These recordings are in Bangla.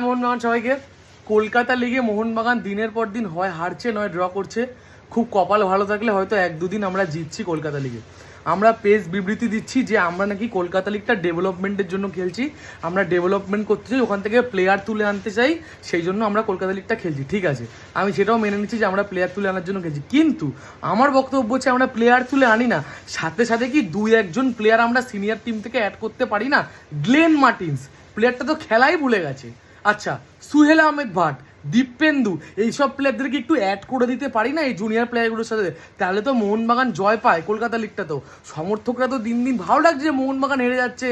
মোহনবাগান সবাইকে। কলকাতা লিগে মোহনবাগান দিনের পর দিন হয় হারছে নয় ড্র করছে। খুব কপাল ভালো থাকলে হয়তো এক দুদিন আমরা জিতছি কলকাতা লিগে। আমরা পেজ বিবৃতি দিচ্ছি যে আমরা নাকি কলকাতা লিগটা ডেভেলপমেন্টের জন্য খেলছি, আমরা ডেভেলপমেন্ট করতে চাই, ওখান থেকে প্লেয়ার তুলে আনতে চাই, সেই জন্য আমরা কলকাতা লিগটা খেলছি। ঠিক আছে, আমি সেটাও মেনে নিচ্ছি যে আমরা প্লেয়ার তুলে আনার জন্য খেলছি, কিন্তু আমার বক্তব্য হচ্ছে আমরা প্লেয়ার তুলে আনি না, সাথে সাথে কি দুই একজন প্লেয়ার আমরা সিনিয়র টিম থেকে অ্যাড করতে পারি না? গ্লেন মার্টিন্স প্লেয়ারটা তো খেলাই ভুলে গেছে। আচ্ছা, সুহেল আহমেদ ভাট, দীপেন্দু, এইসব প্লেয়ারদেরকে একটু অ্যাড করে দিতে পারি না এই জুনিয়র প্লেয়ারগুলোর সাথে? তাহলে তো মোহনবাগান জয় পায় কলকাতা লিগটা। তো সমর্থকরা তো দিন দিন ভালো লাগছে যে মোহনবাগান হেরে যাচ্ছে,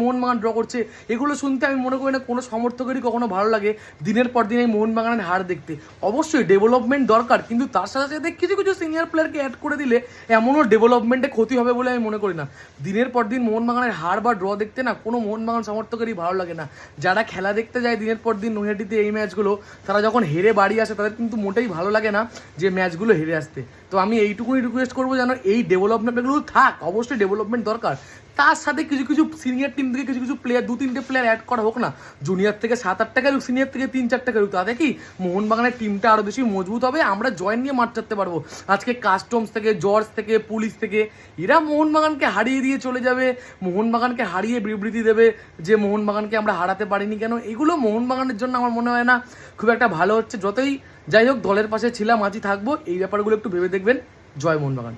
মোহনবাগান ড্র করছে, এগুলো শুনতে আমি মনে করি না কোনো সমর্থকেরই কখনো ভালো লাগে দিনের পর দিন এই মোহনবাগানের হার দেখতে। অবশ্যই ডেভেলপমেন্ট দরকার, কিন্তু তার সাথে সাথে কিছু কিছু সিনিয়র প্লেয়ারকে অ্যাড করে দিলে এমনও ডেভেলপমেন্টে ক্ষতি হবে বলে আমি মনে করি না। দিনের পর দিন মোহনবাগানের হার বা ড্র দেখতে না কোনো মোহনবাগান সমর্থকেরই ভালো লাগে না। যারা খেলা দেখতে যায় দিনের পর দিন নৈহাটিতে এই ম্যাচগুলো, তারা যখন হেরে বাড়ি আসে তাদের কিন্তু মোটেই ভালো লাগে না যে ম্যাচগুলো হেরে আসতে। তো আমি এইটুকুনি রিকোয়েস্ট করবো যেন এই ডেভেলপমেন্টগুলো থাক, অবশ্যই ডেভেলপমেন্ট দরকার, তার সাথে কিছু কিছু সিনিয়র টিম থেকে কিছু কিছু প্লেয়ার, 2-3টে প্লেয়ার অ্যাড করা হোক না। জুনিয়র থেকে 7-8টা খেলুক, সিনিয়র থেকে 3-4টা খেলুক, তাতে কি মোহনবাগানের টিমটা আরও বেশি মজবুত হবে, আমরা জয়েন নিয়ে মাঠ চাটতে পারবো। আজকে কাস্টমস থেকে, জর্জ থেকে, পুলিশ থেকে এরা মোহনবাগানকে হারিয়ে দিয়ে চলে যাবে, মোহনবাগানকে হারিয়ে বিবৃতি দেবে যে মোহনবাগানকে আমরা হারাতে পারিনি কেন। এগুলো মোহনবাগানের জন্য আমার মনে হয় না খুব একটা ভালো হচ্ছে। যতই যাই হোক, দলের পাশে ছিলাম, আজই থাকবো, এই ব্যাপারগুলো একটু ভেবে দেখবেন। জয় মোহনবাগান।